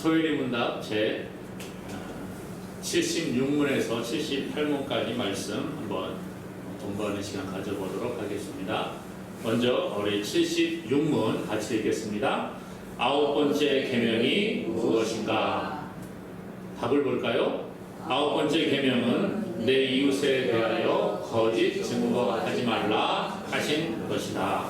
소요리 문답 제 76문에서 78문까지 말씀 한번 공부하는 시간 가져보도록 하겠습니다. 먼저 우리 76문 같이 읽겠습니다. 아홉 번째 계명이 무엇인가? 답을 볼까요? 아홉 번째 계명은 내 이웃에 대하여 거짓 증거하지 말라 하신 것이다.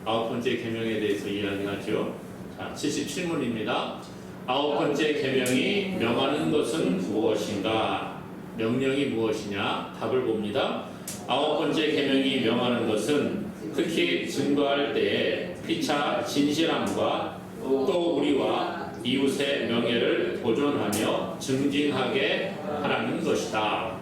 아홉 번째 계명에 대해서 이야기하죠. 자, 77문입니다. 아홉 번째 계명이 명하는 것은 무엇인가? 명령이 무엇이냐? 답을 봅니다. 아홉 번째 계명이 명하는 것은 특히 증거할 때에 피차 진실함과 또 우리와 이웃의 명예를 보존하며 증진하게 하라는 것이다.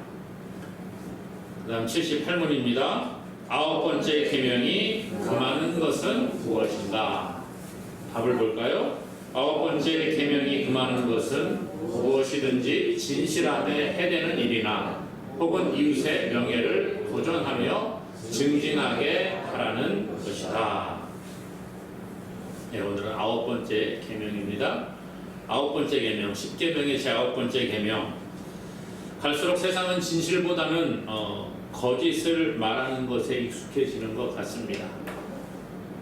그 다음 78문입니다. 아홉 번째 계명이 금하는 것은 무엇인가? 답을 볼까요? 아홉 번째 계명이 금하는 것은 무엇이든지 진실함에 해대는 일이나 혹은 이웃의 명예를 보존하며 증진하게 하라는 것이다. 네, 오늘은 아홉 번째 계명입니다. 아홉 번째 계명, 10계명의 제 아홉 번째 계명. 갈수록 세상은 진실보다는 거짓을 말하는 것에 익숙해지는 것 같습니다.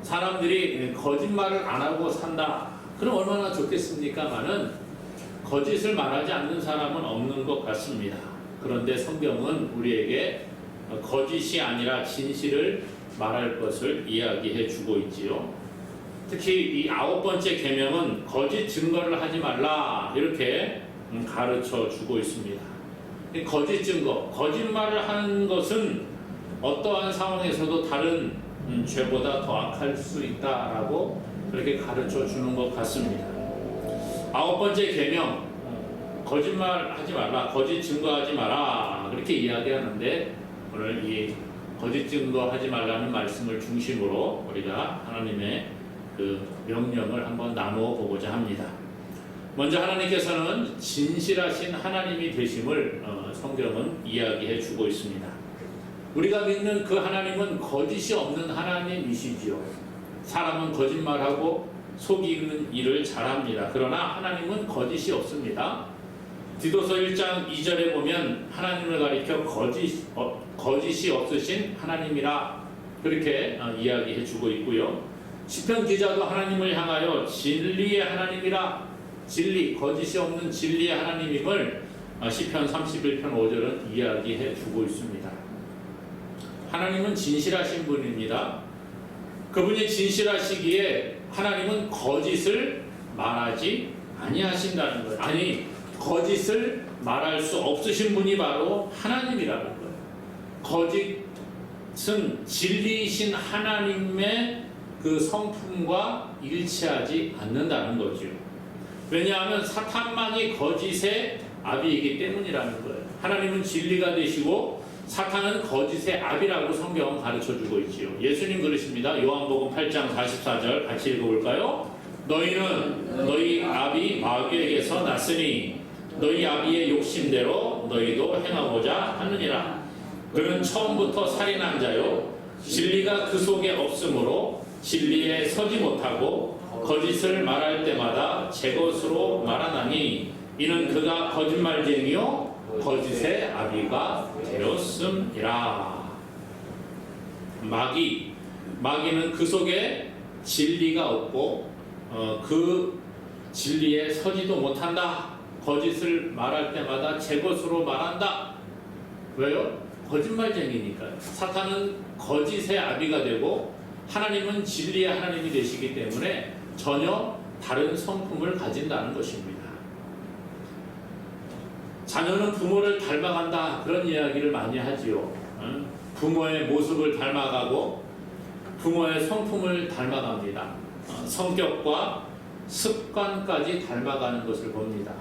사람들이 거짓말을 안 하고 산다. 그럼 얼마나 좋겠습니까마는 거짓을 말하지 않는 사람은 없는 것 같습니다. 그런데 성경은 우리에게 거짓이 아니라 진실을 말할 것을 이야기해 주고 있지요. 특히 이 아홉 번째 계명은 거짓 증거를 하지 말라 이렇게 가르쳐 주고 있습니다. 거짓 증거, 거짓말을 하는 것은 어떠한 상황에서도 다른 죄보다 더 악할 수 있다라고 그렇게 가르쳐 주는 것 같습니다. 아홉 번째 계명, 거짓말 하지 말라, 거짓 증거하지 마라 그렇게 이야기하는데 오늘 이 거짓 증거하지 말라는 말씀을 중심으로 우리가 하나님의 그 명령을 한번 나누어 보고자 합니다. 먼저 하나님께서는 진실하신 하나님이 되심을 성경은 이야기해 주고 있습니다. 우리가 믿는 그 하나님은 거짓이 없는 하나님이시지요. 사람은 거짓말하고 속이는 일을 잘합니다. 그러나 하나님은 거짓이 없습니다. 디도서 1장 2절에 보면 하나님을 가리켜 거짓이 없으신 하나님이라 그렇게 이야기해 주고 있고요. 시편 기자도 하나님을 향하여 진리의 하나님이라, 진리, 거짓이 없는 진리의 하나님임을 시편 31편 5절은 이야기해 주고 있습니다. 하나님은 진실하신 분입니다. 그분이 진실하시기에 하나님은 거짓을 말하지 아니하신다는 거예요. 아니, 거짓을 말할 수 없으신 분이 바로 하나님이라는 거예요. 거짓은 진리이신 하나님의 그 성품과 일치하지 않는다는 거죠. 왜냐하면 사탄만이 거짓의 아비이기 때문이라는 거예요. 하나님은 진리가 되시고 사탄은 거짓의 아비라고 성경은 가르쳐주고 있지요. 예수님 그러십니다. 요한복음 8장 44절 같이 읽어볼까요? 너희는 너희 아비 마귀에게서 났으니 너희 아비의 욕심대로 너희도 행하고자 하느니라. 그는 처음부터 살인한 자요 진리가 그 속에 없으므로 진리에 서지 못하고 거짓을 말할 때마다 제 것으로 말하나니 이는 그가 거짓말쟁이요 거짓의 아비가 되었음이라. 마귀는 그 속에 진리가 없고 그 진리에 서지도 못한다. 거짓을 말할 때마다 제 것으로 말한다. 왜요? 거짓말쟁이니까요. 사탄은 거짓의 아비가 되고 하나님은 진리의 하나님이 되시기 때문에 전혀 다른 성품을 가진다는 것입니다. 자녀는 부모를 닮아간다 그런 이야기를 많이 하지요. 부모의 모습을 닮아가고 부모의 성품을 닮아갑니다. 성격과 습관까지 닮아가는 것을 봅니다.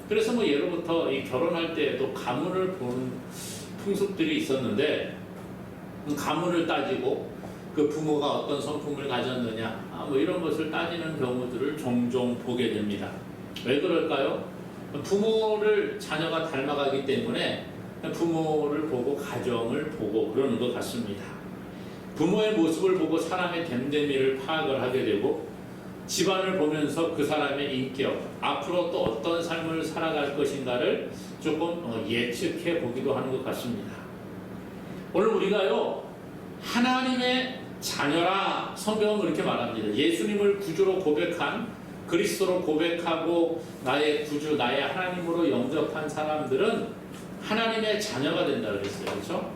그래서 예로부터 이 결혼할 때에도 가문을 보는 풍습들이 있었는데 가문을 따지고 그 부모가 어떤 성품을 가졌느냐 이런 것을 따지는 경우들을 종종 보게 됩니다. 왜 그럴까요? 부모를 자녀가 닮아가기 때문에 부모를 보고 가정을 보고 그러는 것 같습니다. 부모의 모습을 보고 사람의 됨됨이를 파악을 하게 되고 집안을 보면서 그 사람의 인격, 앞으로 또 어떤 삶을 살아갈 것인가를 조금 예측해 보기도 하는 것 같습니다. 오늘 우리가요, 하나님의 자녀라 성경은 그렇게 말합니다. 예수님을 구주로 고백한, 그리스도로 고백하고 나의 구주, 나의 하나님으로 영접한 사람들은 하나님의 자녀가 된다 그랬어요. 그렇죠?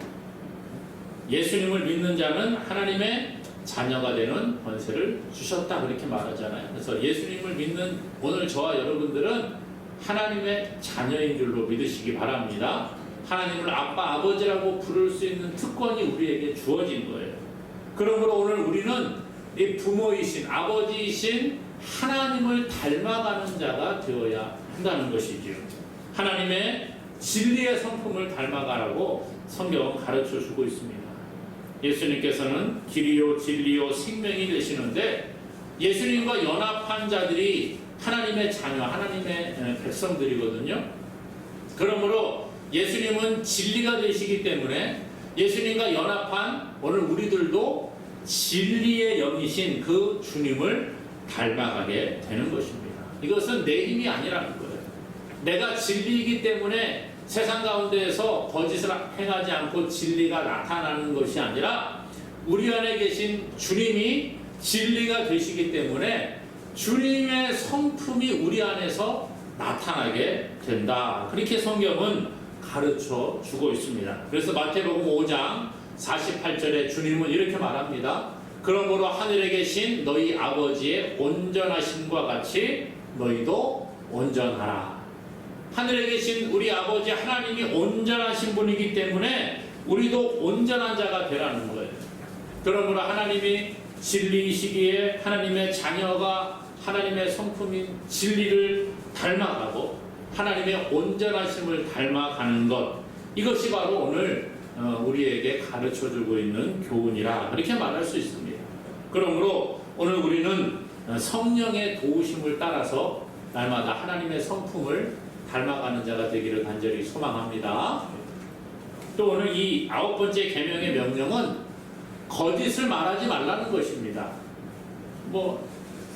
예수님을 믿는 자는 하나님의 자녀가 되는 권세를 주셨다 그렇게 말하잖아요. 그래서 예수님을 믿는 오늘 저와 여러분들은 하나님의 자녀인 줄로 믿으시기 바랍니다. 하나님을 아빠, 아버지라고 부를 수 있는 특권이 우리에게 주어진 거예요. 그러므로 오늘 우리는 이 부모이신, 아버지이신 하나님을 닮아가는 자가 되어야 한다는 것이지요. 하나님의 진리의 성품을 닮아가라고 성경은 가르쳐 주고 있습니다. 예수님께서는 길이요 진리요 생명이 되시는데 예수님과 연합한 자들이 하나님의 자녀, 하나님의 백성들이거든요. 그러므로 예수님은 진리가 되시기 때문에 예수님과 연합한 오늘 우리들도 진리의 영이신 그 주님을 닮아가게 되는 것입니다. 이것은 내 힘이 아니라는 거예요. 내가 진리이기 때문에 세상 가운데에서 거짓을 행하지 않고 진리가 나타나는 것이 아니라 우리 안에 계신 주님이 진리가 되시기 때문에 주님의 성품이 우리 안에서 나타나게 된다. 그렇게 성경은 가르쳐 주고 있습니다. 그래서 마태복음 5장 48절에 주님은 이렇게 말합니다. 그러므로 하늘에 계신 너희 아버지의 온전하심과 같이 너희도 온전하라. 하늘에 계신 우리 아버지 하나님이 온전하신 분이기 때문에 우리도 온전한 자가 되라는 거예요. 그러므로 하나님이 진리이시기에 하나님의 자녀가 하나님의 성품인 진리를 닮아가고 하나님의 온전하심을 닮아가는 것, 이것이 바로 오늘 우리에게 가르쳐주고 있는 교훈이라 그렇게 말할 수 있습니다. 그러므로 오늘 우리는 성령의 도우심을 따라서 날마다 하나님의 성품을 닮아가는 자가 되기를 간절히 소망합니다. 또 오늘 이 9번째 계명의 명령은 거짓을 말하지 말라는 것입니다.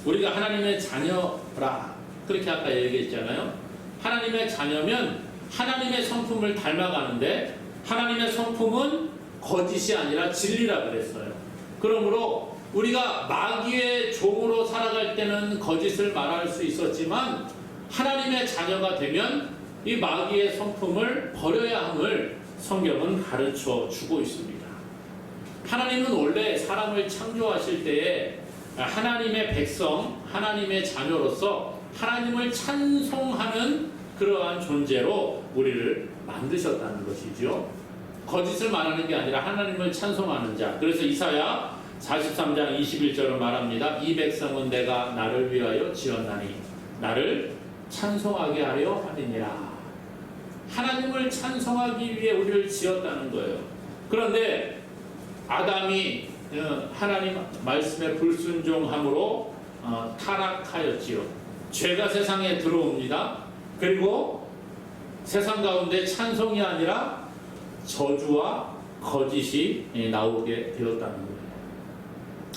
우리가 하나님의 자녀라 그렇게 아까 얘기했잖아요. 하나님의 자녀면 하나님의 성품을 닮아가는데 하나님의 성품은 거짓이 아니라 진리라 그랬어요. 그러므로 우리가 마귀의 종으로 살아갈 때는 거짓을 말할 수 있었지만 하나님의 자녀가 되면 이 마귀의 성품을 버려야 함을 성경은 가르쳐 주고 있습니다. 하나님은 원래 사람을 창조하실 때에 하나님의 백성, 하나님의 자녀로서 하나님을 찬송하는 그러한 존재로 우리를 만드셨다는 것이죠. 거짓을 말하는 게 아니라 하나님을 찬송하는 자. 그래서 이사야 43장 21절을 말합니다. 이 백성은 내가 나를 위하여 지었나니 나를 찬송하게 하려 하느니라. 하나님을 찬송하기 위해 우리를 지었다는 거예요. 그런데 아담이 하나님 말씀에 불순종함으로 타락하였지요. 죄가 세상에 들어옵니다. 그리고 세상 가운데 찬송이 아니라 저주와 거짓이 나오게 되었다는 거예요.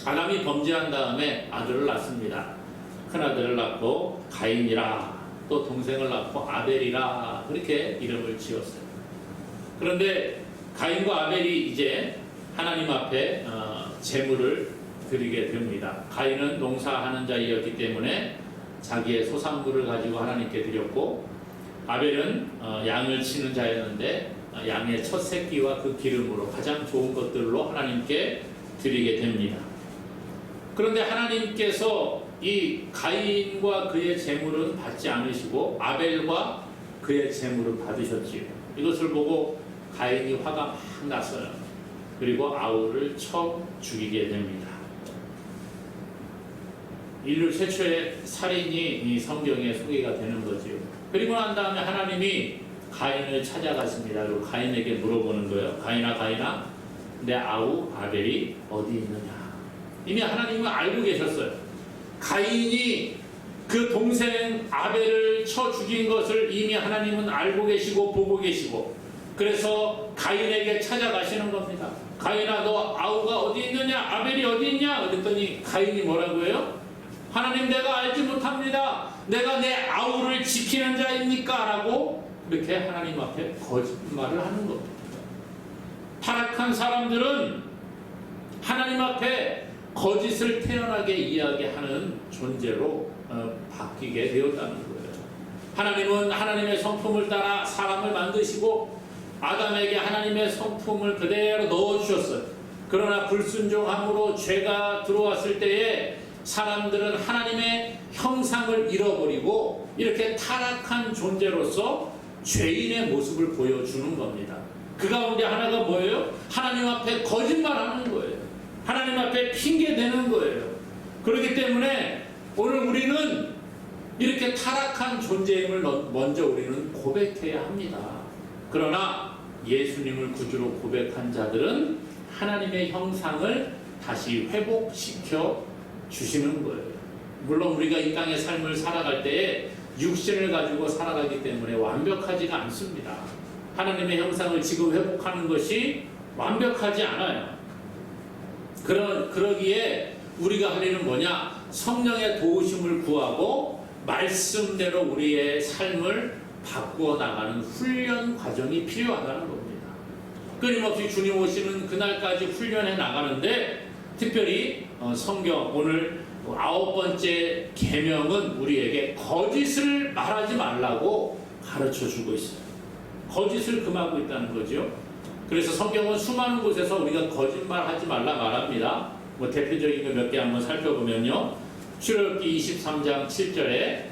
아담이 범죄한 다음에 아들을 낳습니다. 큰아들을 낳고 가인이라, 또 동생을 낳고 아벨이라 그렇게 이름을 지었어요. 그런데 가인과 아벨이 이제 하나님 앞에 제물을 드리게 됩니다. 가인은 농사하는 자이었기 때문에 자기의 소산물을 가지고 하나님께 드렸고, 아벨은 양을 치는 자였는데 양의 첫 새끼와 그 기름으로 가장 좋은 것들로 하나님께 드리게 됩니다. 그런데 하나님께서 이 가인과 그의 제물은 받지 않으시고 아벨과 그의 제물을 받으셨지요. 이것을 보고 가인이 화가 막 났어요. 그리고 아우를 쳐 죽이게 됩니다. 인류 최초의 살인이 이 성경에 소개가 되는 거지요. 그리고 난 다음에 하나님이 가인을 찾아갔습니다. 그리고 가인에게 물어보는 거예요. 가인아, 내 아우 아벨이 어디 있느냐? 이미 하나님은 알고 계셨어요. 가인이 그 동생 아벨을 쳐 죽인 것을 이미 하나님은 알고 계시고 보고 계시고, 그래서 가인에게 찾아가시는 겁니다. 가인아, 너 아우가 어디 있느냐? 아벨이 어디 있냐? 그랬더니 가인이 뭐라고 해요? 하나님 내가 알지 못합니다. 내가 내 아우를 지키는 자입니까? 라고 이렇게 하나님 앞에 거짓말을 하는 겁니다. 타락한 사람들은 하나님 앞에 거짓을 태연하게 이야기하는 존재로 바뀌게 되었다는 거예요. 하나님은 하나님의 성품을 따라 사람을 만드시고 아담에게 하나님의 성품을 그대로 넣어주셨어요. 그러나 불순종함으로 죄가 들어왔을 때에 사람들은 하나님의 형상을 잃어버리고 이렇게 타락한 존재로서 죄인의 모습을 보여주는 겁니다. 그 가운데 하나가 뭐예요? 하나님 앞에 거짓말하는 거예요. 하나님 앞에 핑계대는 거예요. 그렇기 때문에 오늘 우리는 이렇게 타락한 존재임을 먼저 우리는 고백해야 합니다. 그러나 예수님을 구주로 고백한 자들은 하나님의 형상을 다시 회복시켜 주시는 거예요. 물론 우리가 이 땅의 삶을 살아갈 때에 육신을 가지고 살아가기 때문에 완벽하지가 않습니다. 하나님의 형상을 지금 회복하는 것이 완벽하지 않아요. 그러기에 우리가 할 일은 뭐냐? 성령의 도우심을 구하고 말씀대로 우리의 삶을 바꾸어 나가는 훈련 과정이 필요하다는 겁니다. 끊임없이 주님 오시는 그날까지 훈련해 나가는데 특별히 성경 오늘 9번째 계명은 우리에게 거짓을 말하지 말라고 가르쳐 주고 있어요. 거짓을 금하고 있다는 거죠. 그래서 성경은 수많은 곳에서 우리가 거짓말하지 말라 말합니다. 대표적인 거 몇 개 한번 살펴보면요. 출애굽기 23장 7절에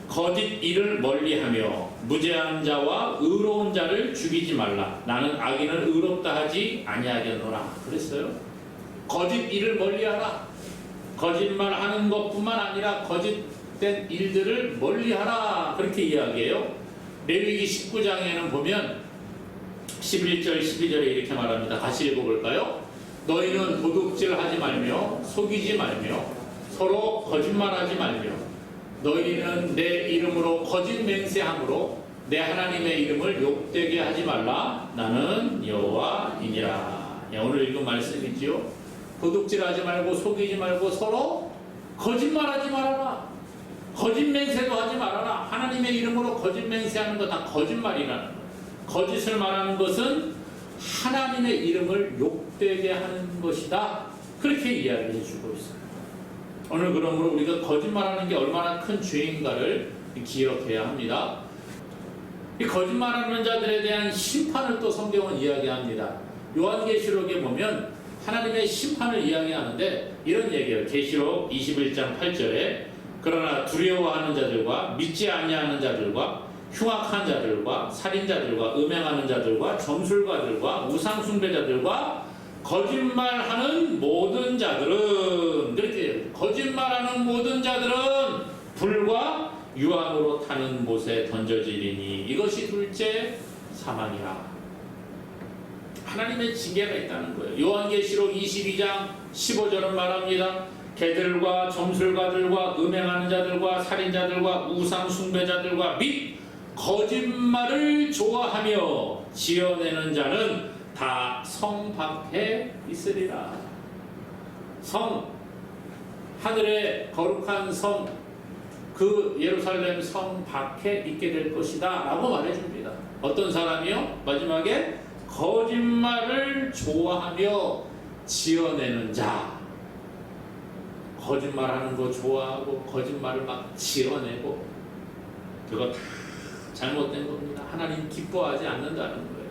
거짓 일을 멀리하며 무죄한 자와 의로운 자를 죽이지 말라. 나는 악인을 의롭다 하지 아니하겠노라. 그랬어요. 거짓 일을 멀리하라. 거짓말하는 것뿐만 아니라 거짓된 일들을 멀리하라. 그렇게 이야기해요. 레위기 19장에는 보면 11절 12절에 이렇게 말합니다. 같이 읽어볼까요? 너희는 도둑질하지 말며 속이지 말며 서로 거짓말하지 말며 너희는 내 이름으로 거짓 맹세함으로 내 하나님의 이름을 욕되게 하지 말라. 나는 여호와이니라. 오늘 읽은 말씀이지요. 도둑질하지 말고 속이지 말고 서로 거짓말하지 말아라. 거짓 맹세도 하지 말아라. 하나님의 이름으로 거짓 맹세하는 거 다 거짓말이라는 거예요. 거짓을 말하는 것은 하나님의 이름을 욕되게 하는 것이다. 그렇게 이야기해 주고 있어요. 오늘 그러므로 우리가 거짓말하는 게 얼마나 큰 죄인가를 기억해야 합니다. 이 거짓말하는 자들에 대한 심판을 또 성경은 이야기합니다. 요한계시록에 보면 하나님의 심판을 이야기하는데 이런 얘기예요. 계시록 21장 8절에 그러나 두려워하는 자들과 믿지 아니하는 자들과 흉악한 자들과 살인자들과 음행하는 자들과 점술가들과 우상숭배자들과 거짓말하는 모든 자들은 그렇게 거짓말하는 모든 자들은 불과 유황으로 타는 못에 던져지리니 이것이 둘째 사망이라. 하나님의 징계가 있다는 거예요. 요한계시록 22장 15절은 말합니다. 개들과 점술가들과 음행하는 자들과 살인자들과 우상숭배자들과 및 거짓말을 좋아하며 지어내는 자는 다 성 밖에 있으리라. 성, 하늘의 거룩한 성, 그 예루살렘 성 밖에 있게 될 것이다 라고 말해줍니다. 어떤 사람이요? 마지막에 거짓말을 좋아하며 지어내는 자. 거짓말하는 거 좋아하고 거짓말을 막 지어내고 그거 다 잘못된 겁니다. 하나님 기뻐하지 않는다는 거예요.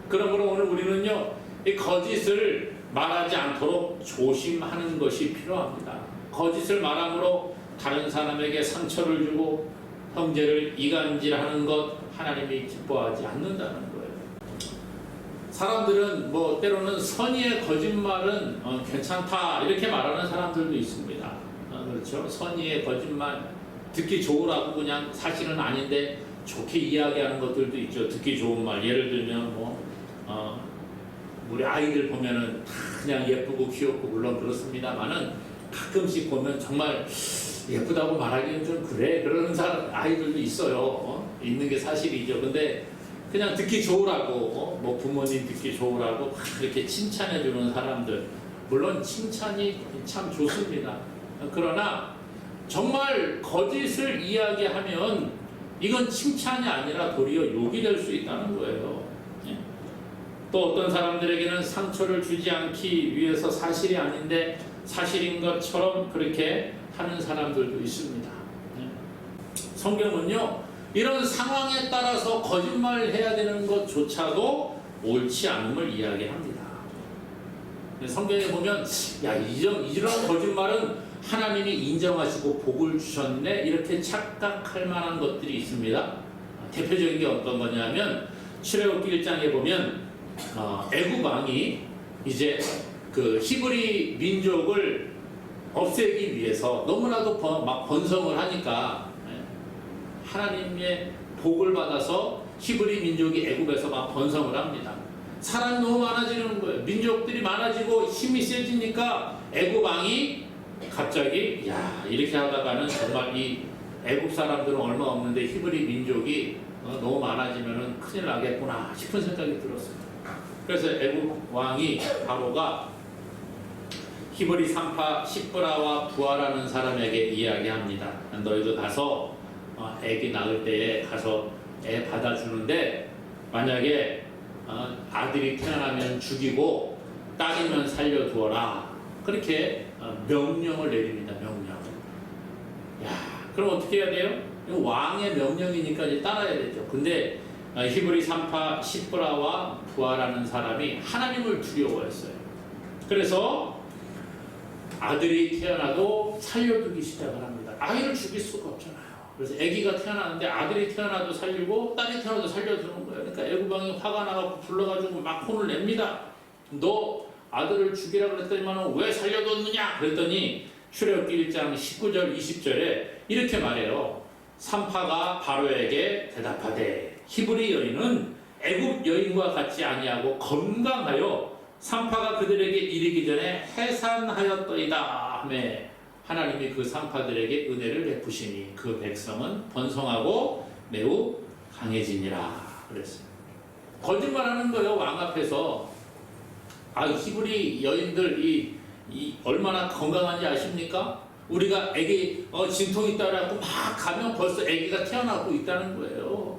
그러므로 오늘 우리는요, 이 거짓을 말하지 않도록 조심하는 것이 필요합니다. 거짓을 말함으로 다른 사람에게 상처를 주고 형제를 이간질하는 것 하나님이 기뻐하지 않는다는 거예요. 사람들은 때로는 선의의 거짓말은 괜찮다 이렇게 말하는 사람들도 있습니다. 그렇죠? 선의의 거짓말 듣기 좋으라고 그냥 사실은 아닌데 좋게 이야기하는 것들도 있죠. 듣기 좋은 말. 예를 들면 우리 아이들 보면은 다 그냥 예쁘고 귀엽고 물론 그렇습니다만은 가끔씩 보면 정말 예쁘다고 말하기는 좀 그래 그러는 사람 아이들도 있어요. 있는 게 사실이죠. 근데 그냥 듣기 좋으라고 부모님 듣기 좋으라고 막 이렇게 칭찬해 주는 사람들 물론 칭찬이 참 좋습니다. 그러나 정말 거짓을 이야기하면 이건 칭찬이 아니라 도리어 욕이 될 수 있다는 거예요. 예. 또 어떤 사람들에게는 상처를 주지 않기 위해서 사실이 아닌데 사실인 것처럼 그렇게 하는 사람들도 있습니다. 예. 성경은요, 이런 상황에 따라서 거짓말을 해야 되는 것조차도 옳지 않음을 이야기합니다. 성경에 보면 이런 거짓말은 하나님이 인정하시고 복을 주셨네 이렇게 착각할 만한 것들이 있습니다. 대표적인 게 어떤 거냐면 출애굽기 1장에 보면 애굽 왕이 이제 그 히브리 민족을 없애기 위해서 너무나도 막 번성을 하니까 하나님의 복을 받아서 히브리 민족이 애굽에서 막 번성을 합니다. 사람이 너무 많아지는 거예요. 민족들이 많아지고 힘이 세지니까 애굽 왕이 갑자기 이렇게 하다가는 정말 이 애굽 사람들은 얼마 없는데 히브리 민족이 너무 많아지면 큰일 나겠구나 싶은 생각이 들었어요. 그래서 애굽 왕이 바로가 히브리 산파 시브라와 부하라는 사람에게 이야기합니다. 너희도 가서 애기 낳을 때에 가서 애 받아주는데 만약에 아들이 태어나면 죽이고 딸이면 살려두어라 그렇게 명령을 내립니다. 명령. 그럼 어떻게 해야 돼요? 왕의 명령이니까 이제 따라야 되죠. 근데 히브리 산파 시브라와 부하라는 사람이 하나님을 두려워했어요. 그래서 아들이 태어나도 살려두기 시작을 합니다. 아이를 죽일 수가 없잖아요. 그래서 아기가 태어나는데 아들이 태어나도 살리고 딸이 태어나도 살려두는 거예요. 그러니까 애굽 왕이 화가 나서 불러가지고 막 혼을 냅니다. 너 아들을 죽이라 그랬더니만 왜 살려뒀느냐? 그랬더니 출애굽기 1장 19절 20절에 이렇게 말해요. 산파가 바로에게 대답하되 히브리 여인은 애굽 여인과 같지 아니하고 건강하여 산파가 그들에게 이르기 전에 해산하였더이다 하매 하나님이 그 산파들에게 은혜를 베푸시니 그 백성은 번성하고 매우 강해지니라 그랬어요. 거짓말하는 거예요. 왕 앞에서. 히브리 여인들 얼마나 건강한지 아십니까? 우리가 애기 진통 있다 그래갖고 막 가면 벌써 애기가 태어나고 있다는 거예요.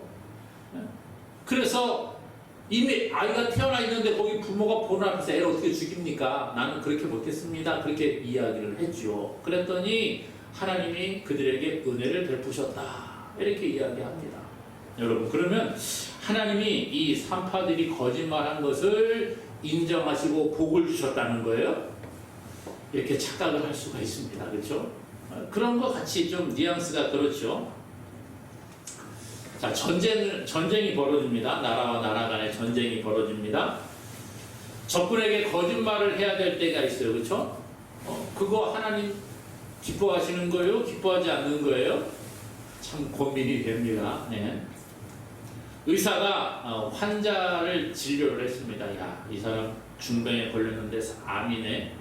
그래서 이미 아이가 태어나 있는데 거기 부모가 보는 앞에서 애를 어떻게 죽입니까? 나는 그렇게 못했습니다. 그렇게 이야기를 했죠. 그랬더니 하나님이 그들에게 은혜를 베푸셨다. 이렇게 이야기합니다. 여러분, 그러면 하나님이 이 산파들이 거짓말한 것을 인정하시고 복을 주셨다는 거예요. 이렇게 착각을 할 수가 있습니다. 그렇죠? 그런 것 같이 좀 뉘앙스가 그렇죠. 자, 전쟁이 벌어집니다. 나라와 나라 간의 전쟁이 벌어집니다. 적군에게 거짓말을 해야 될 때가 있어요. 그렇죠? 그거 하나님 기뻐하시는 거예요? 기뻐하지 않는 거예요? 참 고민이 됩니다. 네. 의사가 환자를 진료를 했습니다. 이 사람 중병에 걸렸는데 암이네.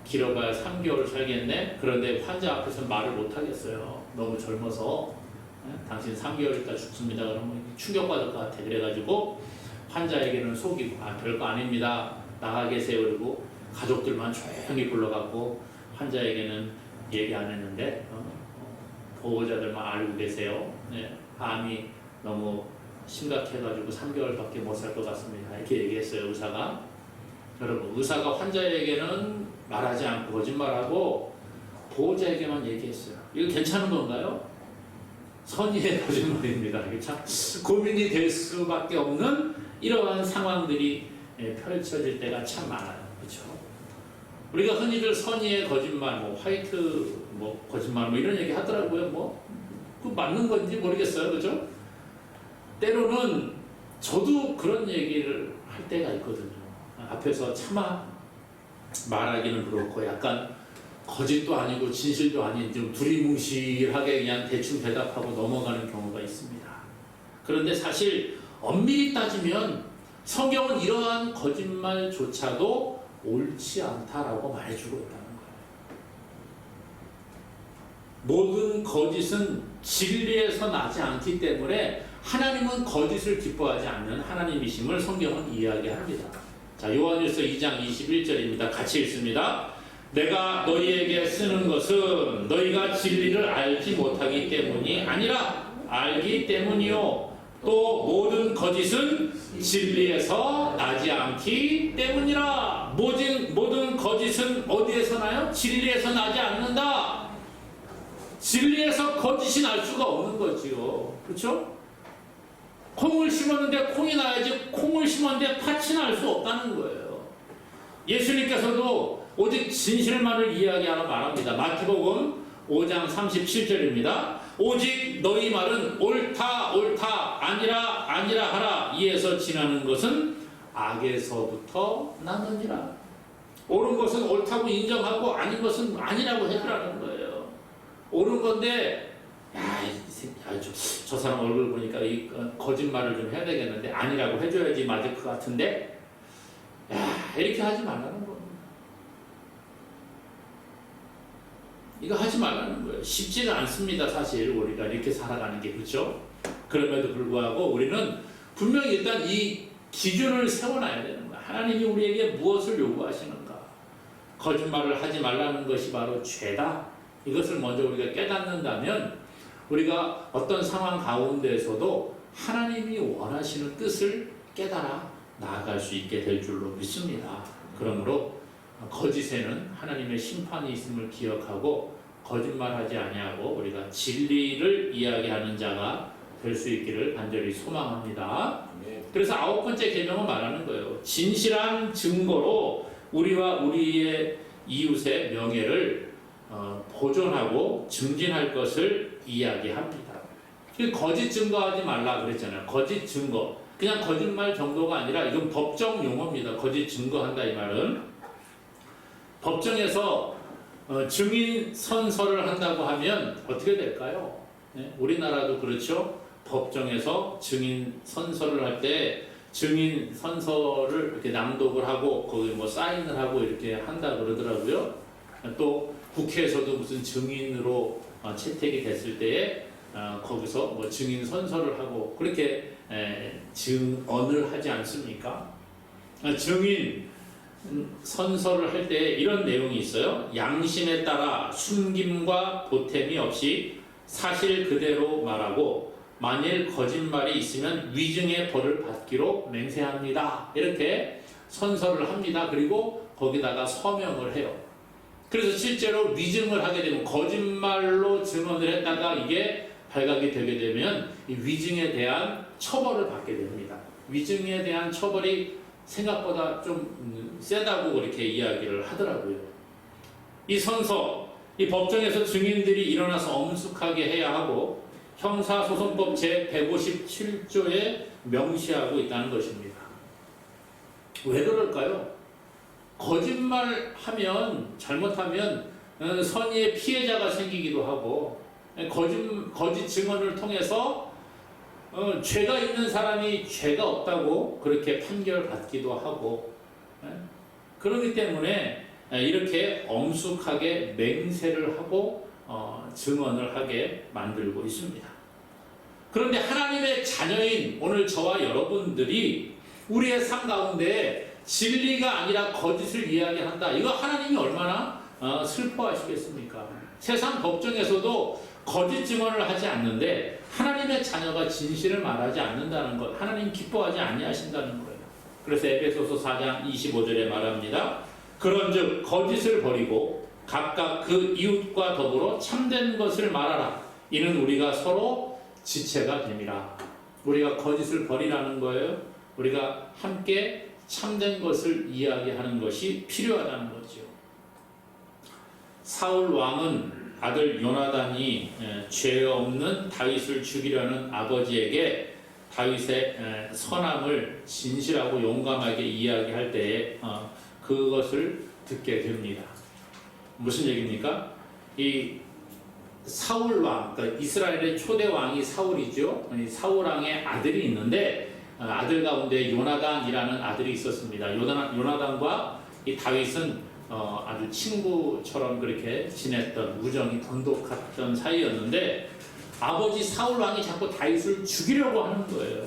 길어봐야 3개월 살겠네. 그런데 환자 앞에서 말을 못 하겠어요. 너무 젊어서. 당신 3개월 있다 죽습니다. 그러면 충격받을 것 같아. 그래가지고 환자에게는 속이고 별거 아닙니다. 나가 계세요. 그리고 가족들만 조용히 불러갖고 환자에게는 얘기 안 했는데 보호자들만 알고 계세요. 네, 암이 너무 심각해가지고 3개월밖에 못 살 것 같습니다. 이렇게 얘기했어요. 의사가. 여러분, 의사가 환자에게는 말하지 않고 거짓말하고 보호자에게만 얘기했어요. 이거 괜찮은 건가요? 선의의 거짓말입니다. 참 고민이 될 수밖에 없는 이러한 상황들이 펼쳐질 때가 참 많아요. 그렇죠? 우리가 흔히들 선의의 거짓말, 화이트 거짓말 이런 얘기 하더라고요. 그 맞는 건지 모르겠어요. 그렇죠? 때로는 저도 그런 얘기를 할 때가 있거든요. 앞에서 차마 말하기는 그렇고 약간 거짓도 아니고 진실도 아닌 좀 두리뭉실하게 그냥 대충 대답하고 넘어가는 경우가 있습니다. 그런데 사실 엄밀히 따지면 성경은 이러한 거짓말조차도 옳지 않다라고 말해주고 있다는 거예요. 모든 거짓은 진리에서 나지 않기 때문에 하나님은 거짓을 기뻐하지 않는 하나님이심을 성경은 이야기합니다. 자, 요한일서 2장 21절입니다. 같이 읽습니다. 내가 너희에게 쓰는 것은 너희가 진리를 알지 못하기 때문이 아니라 알기 때문이요 또 모든 거짓은 진리에서 나지 않기 때문이라. 모든 거짓은 어디에서 나요? 진리에서 나지 않는다. 진리에서 거짓이 날 수가 없는 거지요. 그렇죠? 콩을 심었는데 콩이 나야지, 콩을 심었는데 팥이 날 수 없다는 거예요. 예수님께서도 오직 진실만을 이야기하라 말합니다. 마태복음 5장 37절입니다. 오직 너희 말은 옳다 옳다 아니라 아니라 하라. 이에서 지나는 것은 악에서부터 나느니라. 옳은 것은 옳다고 인정하고 아닌 것은 아니라고 해주라는 거예요. 옳은 건데 저 사람 얼굴 보니까 이 거짓말을 좀 해야 되겠는데 아니라고 해줘야지 맞을 것 같은데 이렇게 하지 말라는 겁니다. 이거 하지 말라는 거예요. 쉽지가 않습니다. 사실 우리가 이렇게 살아가는 게. 그렇죠? 그럼에도 불구하고 우리는 분명히 일단 이 기준을 세워놔야 되는 거야. 하나님이 우리에게 무엇을 요구하시는가. 거짓말을 하지 말라는 것이 바로 죄다. 이것을 먼저 우리가 깨닫는다면 우리가 어떤 상황 가운데에서도 하나님이 원하시는 뜻을 깨달아 나아갈 수 있게 될 줄로 믿습니다. 그러므로 거짓에는 하나님의 심판이 있음을 기억하고 거짓말하지 아니하고 우리가 진리를 이야기하는 자가 될 수 있기를 간절히 소망합니다. 그래서 9번째 계명은 말하는 거예요. 진실한 증거로 우리와 우리의 이웃의 명예를 보존하고 증진할 것을 이야기합니다. 거짓 증거하지 말라 그랬잖아요. 거짓 증거. 그냥 거짓말 정도가 아니라 이건 법정 용어입니다. 거짓 증거한다 이 말은. 법정에서 증인 선서를 한다고 하면 어떻게 될까요? 네? 우리나라도 그렇죠. 법정에서 증인 선서를 할 때 증인 선서를 이렇게 낭독을 하고 거기 뭐 사인을 하고 이렇게 한다 그러더라고요. 또 국회에서도 무슨 증인으로 채택이 됐을 때에 거기서 뭐 증인 선서를 하고 그렇게 증언을 하지 않습니까? 증인 선서를 할 때 이런 내용이 있어요. 양심에 따라 숨김과 보탬이 없이 사실 그대로 말하고 만일 거짓말이 있으면 위증의 벌을 받기로 맹세합니다. 이렇게 선서를 합니다. 그리고 거기다가 서명을 해요. 그래서 실제로 위증을 하게 되면 거짓말로 증언을 했다가 이게 발각이 되게 되면 이 위증에 대한 처벌을 받게 됩니다. 위증에 대한 처벌이 생각보다 좀 세다고 그렇게 이야기를 하더라고요. 이 선서, 이 법정에서 증인들이 일어나서 엄숙하게 해야 하고 형사소송법 제157조에 명시하고 있다는 것입니다. 왜 그럴까요? 거짓말하면 잘못하면 선의의 피해자가 생기기도 하고 거짓 증언을 통해서 죄가 있는 사람이 죄가 없다고 그렇게 판결받기도 하고 그렇기 때문에 이렇게 엄숙하게 맹세를 하고 증언을 하게 만들고 있습니다. 그런데 하나님의 자녀인 오늘 저와 여러분들이 우리의 삶 가운데 진리가 아니라 거짓을 이야기한다. 이거 하나님이 얼마나 슬퍼하시겠습니까? 세상 법정에서도 거짓 증언을 하지 않는데 하나님의 자녀가 진실을 말하지 않는다는 것, 하나님 기뻐하지 아니하신다는 거예요. 그래서 에베소서 4장 25절에 말합니다. 그런즉 거짓을 버리고 각각 그 이웃과 더불어 참된 것을 말하라. 이는 우리가 서로 지체가 됨이라. 우리가 거짓을 버리라는 거예요. 우리가 함께 참된 것을 이야기하는 것이 필요하다는 거죠. 사울 왕은 아들 요나단이 죄 없는 다윗을 죽이려는 아버지에게 다윗의 선함을 진실하고 용감하게 이야기할 때에 그것을 듣게 됩니다. 무슨 얘기입니까? 이 사울 왕, 그러니까 이스라엘의 초대 왕이 사울이죠. 사울 왕의 아들이 있는데 아들 가운데 요나단이라는 아들이 있었습니다. 요나단과 이 다윗은 아주 친구처럼 그렇게 지냈던 우정이 돈독했던 사이였는데 아버지 사울 왕이 자꾸 다윗을 죽이려고 하는 거예요.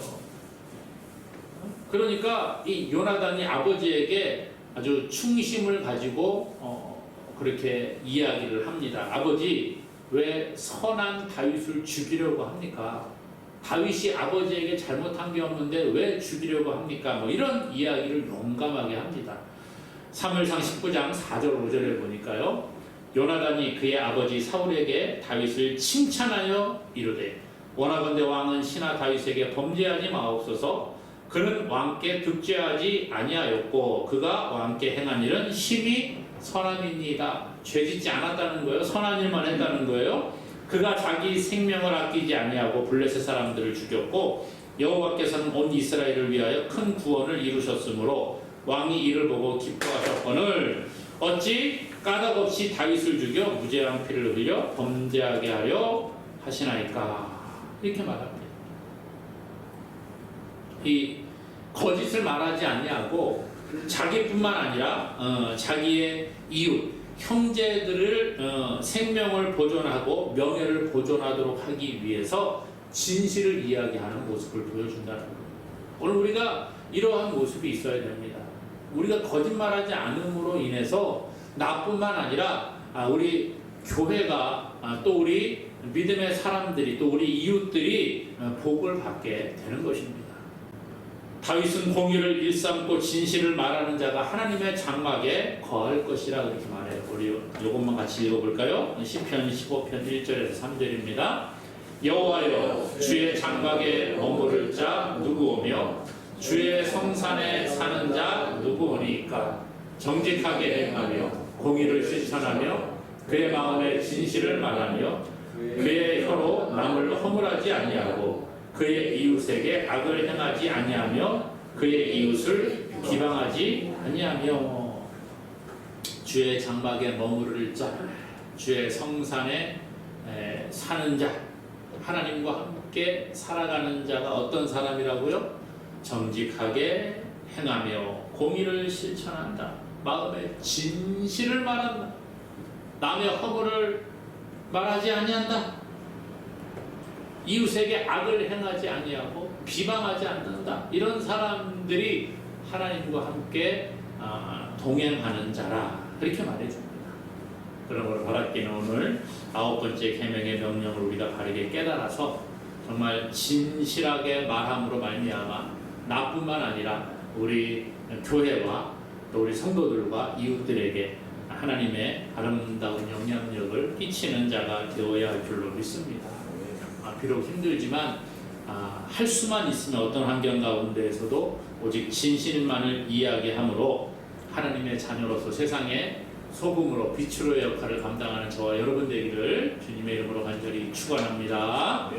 그러니까 이 요나단이 아버지에게 아주 충심을 가지고 그렇게 이야기를 합니다. 아버지, 왜 선한 다윗을 죽이려고 합니까? 다윗이 아버지에게 잘못한 게 없는데 왜 죽이려고 합니까? 뭐 이런 이야기를 용감하게 합니다. 사무엘상 19장 4절 5절에 보니까요, 요나단이 그의 아버지 사울에게 다윗을 칭찬하여 이르되 원하건대 왕은 신하 다윗에게 범죄하지 마옵소서. 그는 왕께 득죄하지 아니하였고 그가 왕께 행한 일은 심히 선함이니이다. 죄짓지 않았다는 거예요. 선한 일만 했다는 거예요. 그가 자기 생명을 아끼지 아니하고 블레셋 사람들을 죽였고 여호와께서는 온 이스라엘을 위하여 큰 구원을 이루셨으므로 왕이 이를 보고 기뻐하셨거늘 어찌 까닭없이 다윗을 죽여 무죄한 피를 흘려 범죄하게 하려 하시나이까. 이렇게 말합니다. 이 거짓을 말하지 아니하고 자기뿐만 아니라 자기의 이웃, 형제들을 생명을 보존하고 명예를 보존하도록 하기 위해서 진실을 이야기하는 모습을 보여준다는 겁니다. 오늘 우리가 이러한 모습이 있어야 됩니다. 우리가 거짓말하지 않음으로 인해서 나뿐만 아니라 우리 교회가 또 우리 믿음의 사람들이 또 우리 이웃들이 복을 받게 되는 것입니다. 다윗은 공의를 일삼고 진실을 말하는 자가 하나님의 장막에 거할 것이라 그렇게 말해요. 우리 이것만 같이 읽어볼까요? 시편 15편 1절에서 3절입니다. 여호와여, 주의 장막에 머무를 자 누구오며 주의 성산에 사는 자 누구오니까. 정직하게 행하며 공의를 실천하며 그의 마음에 진실을 말하며 그의 혀로 남을 허물하지 아니하고 그의 이웃에게 악을 행하지 아니하며 그의 이웃을 비방하지 아니하며. 주의 장막에 머무를 자, 주의 성산에 사는 자, 하나님과 함께 살아가는 자가 어떤 사람이라고요? 정직하게 행하며 공의를 실천한다. 마음에 진실을 말한다. 남의 허물을 말하지 아니한다. 이웃에게 악을 행하지 아니하고 비방하지 않는다. 이런 사람들이 하나님과 함께 동행하는 자라. 그렇게 말해줍니다. 그러므로 바랍기는 오늘 9번째 계명의 명령을 우리가 바르게 깨달아서 정말 진실하게 말함으로 말미암아 나뿐만 아니라 우리 교회와 또 우리 성도들과 이웃들에게 하나님의 아름다운 영향력을 끼치는 자가 되어야 할 줄로 믿습니다. 비록 힘들지만 할 수만 있으면 어떤 환경 가운데에서도 오직 진실만을 이야기함으로 하나님의 자녀로서 세상에 소금으로 빛으로의 역할을 감당하는 저와 여러분 되기를 주님의 이름으로 간절히 축원합니다.